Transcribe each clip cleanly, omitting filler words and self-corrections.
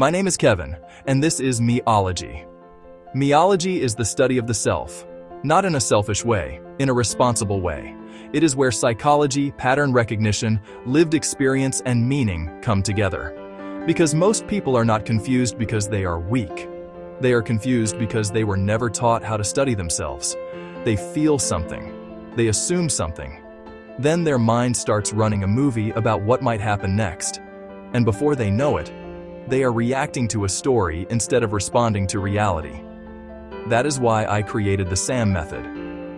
My name is Kevin, and this is MEOLOGY. MEOLOGY is the study of the self, not in a selfish way, in a responsible way. It is where psychology, pattern recognition, lived experience, and meaning come together. Because most people are not confused because they are weak. They are confused because they were never taught how to study themselves. They feel something. They assume something. Then their mind starts running a movie about what might happen next. And before they know it, they are reacting to a story instead of responding to reality. That is why I created the SAM method.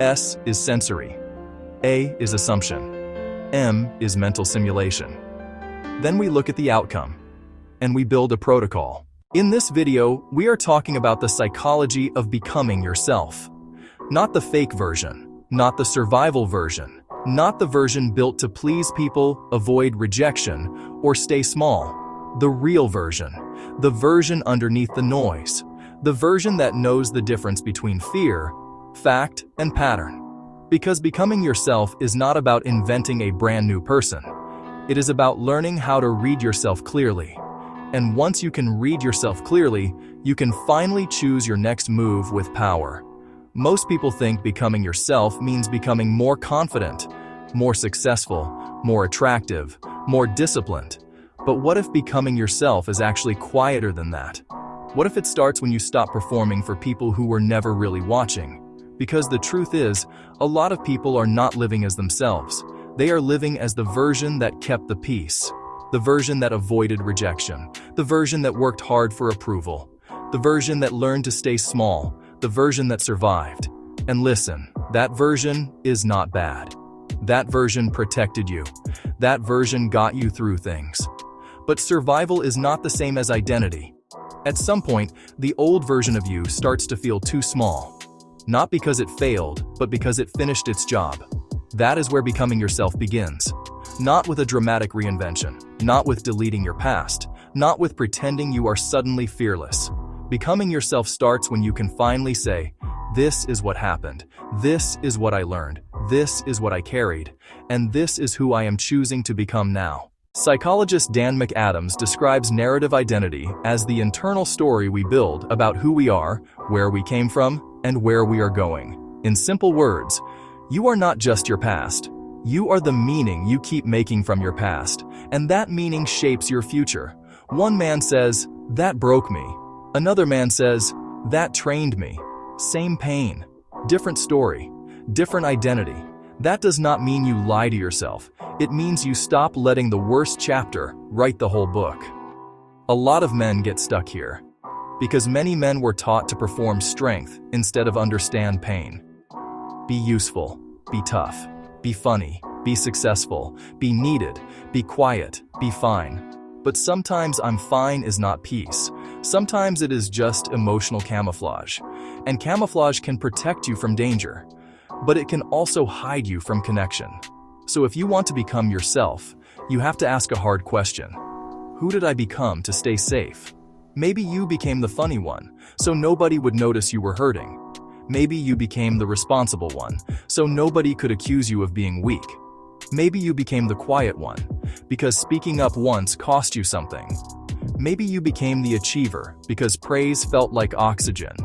S is sensory. A is assumption. M is mental simulation. Then we look at the outcome, and we build a protocol. In this video, we are talking about the psychology of becoming yourself. Not the fake version, not the survival version, not the version built to please people, avoid rejection, or stay small. The real version, the version underneath the noise, the version that knows the difference between fear, fact, and pattern. Because becoming yourself is not about inventing a brand new person. It is about learning how to read yourself clearly. And once you can read yourself clearly, you can finally choose your next move with power. Most people think becoming yourself means becoming more confident, more successful, more attractive, more disciplined. But what if becoming yourself is actually quieter than that? What if it starts when you stop performing for people who were never really watching? Because the truth is, a lot of people are not living as themselves. They are living as the version that kept the peace, the version that avoided rejection, the version that worked hard for approval, the version that learned to stay small, the version that survived. And listen, that version is not bad. That version protected you. That version got you through things. But survival is not the same as identity. At some point, the old version of you starts to feel too small. Not because it failed, but because it finished its job. That is where becoming yourself begins. Not with a dramatic reinvention, not with deleting your past, not with pretending you are suddenly fearless. Becoming yourself starts when you can finally say, this is what happened, this is what I learned, this is what I carried, and this is who I am choosing to become now. Psychologist Dan McAdams describes narrative identity as the internal story we build about who we are, where we came from, and where we are going. In simple words, you are not just your past. You are the meaning you keep making from your past, and that meaning shapes your future. One man says, that broke me. Another man says, that trained me. Same pain, different story, different identity. That does not mean you lie to yourself. It means you stop letting the worst chapter write the whole book. A lot of men get stuck here, because many men were taught to perform strength instead of understand pain. Be useful, be tough, be funny, be successful, be needed, be quiet, be fine. But sometimes I'm fine is not peace. Sometimes it is just emotional camouflage. And camouflage can protect you from danger, but it can also hide you from connection. So if you want to become yourself, you have to ask a hard question. Who did I become to stay safe? Maybe you became the funny one, so nobody would notice you were hurting. Maybe you became the responsible one, so nobody could accuse you of being weak. Maybe you became the quiet one, because speaking up once cost you something. Maybe you became the achiever, because praise felt like oxygen.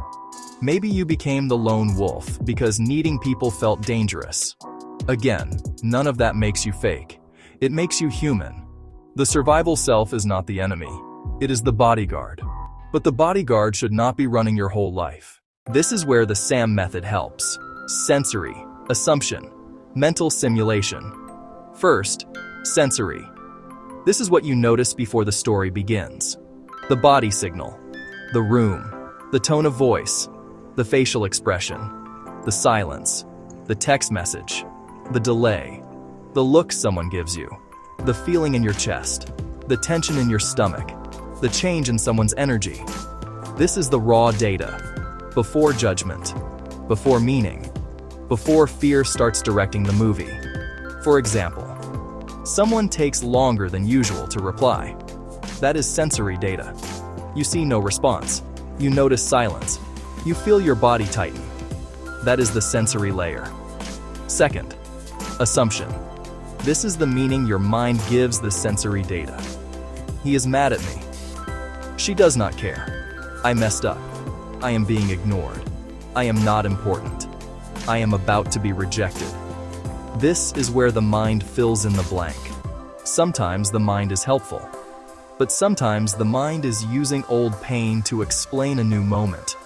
Maybe you became the lone wolf, because needing people felt dangerous. Again, none of that makes you fake. It makes you human. The survival self is not the enemy. It is the bodyguard. But the bodyguard should not be running your whole life. This is where the SAM method helps. Sensory, assumption, mental simulation. First, sensory. This is what you notice before the story begins. The body signal, the room, the tone of voice, the facial expression, the silence, the text message, the delay, the look someone gives you, the feeling in your chest, the tension in your stomach, the change in someone's energy. This is the raw data. Before judgment, before meaning, before fear starts directing the movie. For example, someone takes longer than usual to reply. That is sensory data. You see no response. You notice silence. You feel your body tighten. That is the sensory layer. Second, assumption. This is the meaning your mind gives the sensory data. He is mad at me. She does not care. I messed up. I am being ignored. I am not important. I am about to be rejected. This is where the mind fills in the blank. Sometimes the mind is helpful, but sometimes the mind is using old pain to explain a new moment.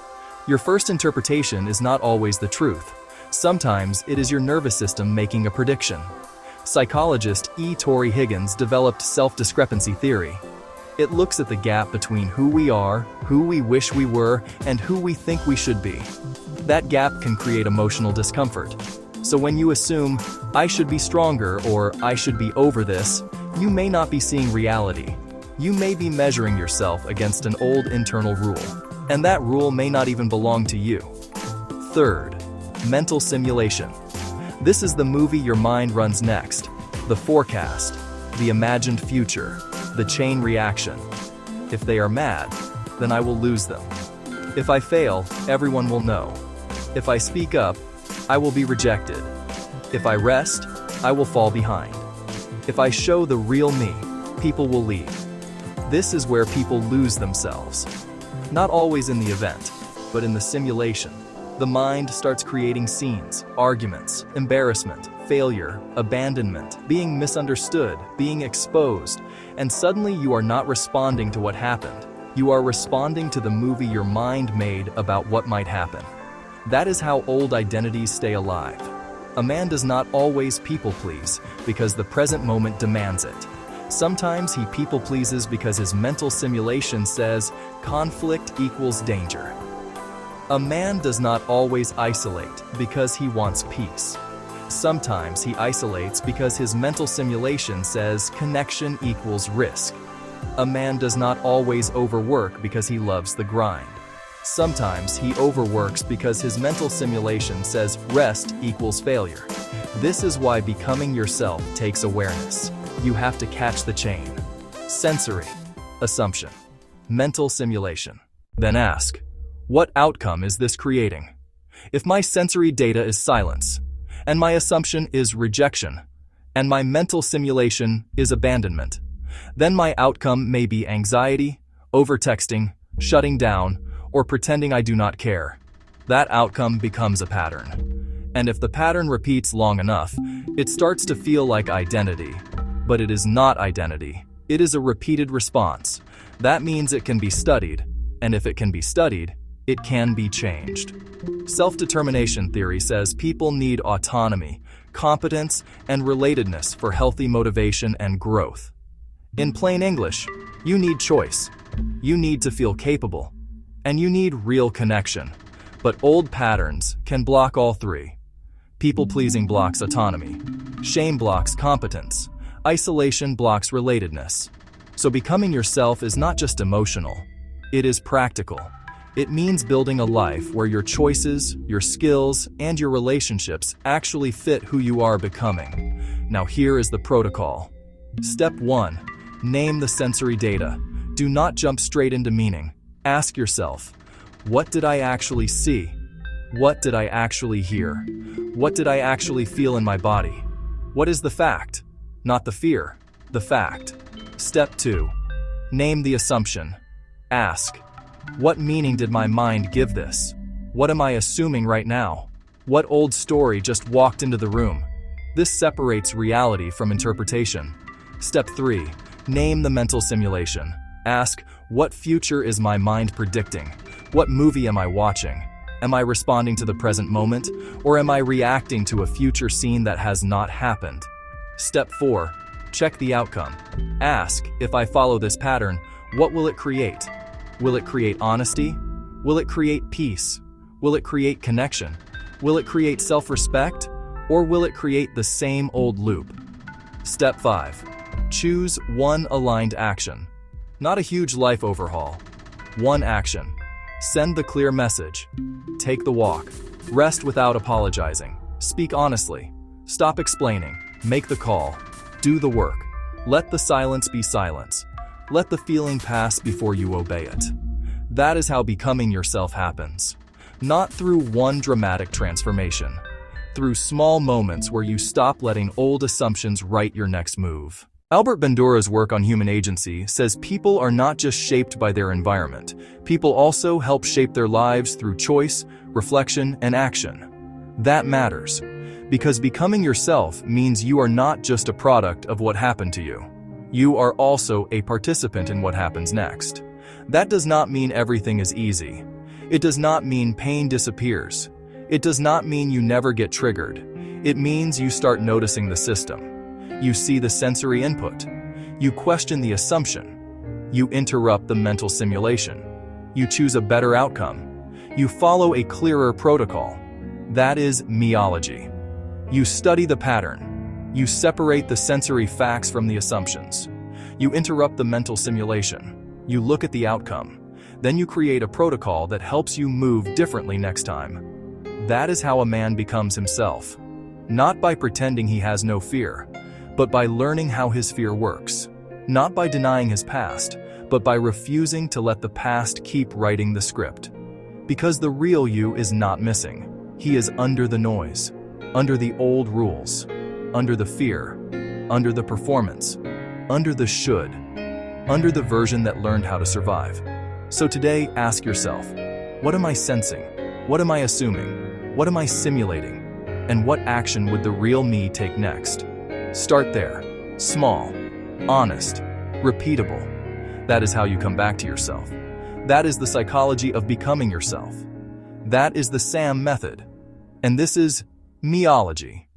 Your first interpretation is not always the truth. Sometimes it is your nervous system making a prediction. Psychologist E. Torrey Higgins developed self-discrepancy theory. It looks at the gap between who we are, who we wish we were, and who we think we should be. That gap can create emotional discomfort. So when you assume, I should be stronger or I should be over this, you may not be seeing reality. You may be measuring yourself against an old internal rule, and that rule may not even belong to you. Third, mental simulation. This is the movie your mind runs next, the forecast, the imagined future, the chain reaction. If they are mad, then I will lose them. If I fail, everyone will know. If I speak up, I will be rejected. If I rest, I will fall behind. If I show the real me, people will leave. This is where people lose themselves. Not always in the event, but in the simulation. The mind starts creating scenes, arguments, embarrassment, failure, abandonment, being misunderstood, being exposed, and suddenly you are not responding to what happened. You are responding to the movie your mind made about what might happen. That is how old identities stay alive. A man does not always people-please because the present moment demands it. Sometimes he people-pleases because his mental simulation says conflict equals danger. A man does not always isolate because he wants peace. Sometimes he isolates because his mental simulation says connection equals risk. A man does not always overwork because he loves the grind. Sometimes he overworks because his mental simulation says rest equals failure. This is why becoming yourself takes awareness. You have to catch the chain. Sensory, assumption, mental simulation. Then ask, what outcome is this creating? If my sensory data is silence, and my assumption is rejection, and my mental simulation is abandonment, then my outcome may be anxiety, overtexting, shutting down, or pretending I do not care. That outcome becomes a pattern. And if the pattern repeats long enough, it starts to feel like identity. But it is not identity. It is a repeated response. That means it can be studied, and if it can be studied, it can be changed. Self-determination theory says people need autonomy, competence, and relatedness for healthy motivation and growth. In plain English, you need choice. You need to feel capable. And you need real connection. But old patterns can block all three. People-pleasing blocks autonomy. Shame blocks competence. Isolation blocks relatedness. So becoming yourself is not just emotional. It is practical. It means building a life where your choices, your skills, and your relationships actually fit who you are becoming. Now here is the protocol. Step 1. Name the sensory data. Do not jump straight into meaning. Ask yourself, what did I actually see? What did I actually hear? What did I actually feel in my body? What is the fact? Not the fear, the fact. Step 2. Name the assumption. Ask, what meaning did my mind give this? What am I assuming right now? What old story just walked into the room? This separates reality from interpretation. Step 3. Name the mental simulation. Ask, what future is my mind predicting? What movie am I watching? Am I responding to the present moment, or am I reacting to a future scene that has not happened? Step 4. Check the outcome. Ask, if I follow this pattern, what will it create? Will it create honesty? Will it create peace? Will it create connection? Will it create self-respect? Or will it create the same old loop? Step 5. Choose one aligned action. Not a huge life overhaul. One action. Send the clear message. Take the walk. Rest without apologizing. Speak honestly. Stop explaining. Make the call. Do the work. Let the silence be silence. Let the feeling pass before you obey it. That is how becoming yourself happens. Not through one dramatic transformation. Through small moments where you stop letting old assumptions write your next move. Albert Bandura's work on human agency says people are not just shaped by their environment. People also help shape their lives through choice, reflection, and action. That matters, because becoming yourself means you are not just a product of what happened to you. You are also a participant in what happens next. That does not mean everything is easy. It does not mean pain disappears. It does not mean you never get triggered. It means you start noticing the system. You see the sensory input. You question the assumption. You interrupt the mental simulation. You choose a better outcome. You follow a clearer protocol. That is MEOLOGY. You study the pattern. You separate the sensory facts from the assumptions. You interrupt the mental simulation. You look at the outcome. Then you create a protocol that helps you move differently next time. That is how a man becomes himself. Not by pretending he has no fear, but by learning how his fear works. Not by denying his past, but by refusing to let the past keep writing the script. Because the real you is not missing. He is under the noise, under the old rules, under the fear, under the performance, under the should, under the version that learned how to survive. So today, ask yourself, what am I sensing? What am I assuming? What am I simulating? And what action would the real me take next? Start there. Small, honest, repeatable. That is how you come back to yourself. That is the psychology of becoming yourself. That is the SAM method. And this is MEOLOGY.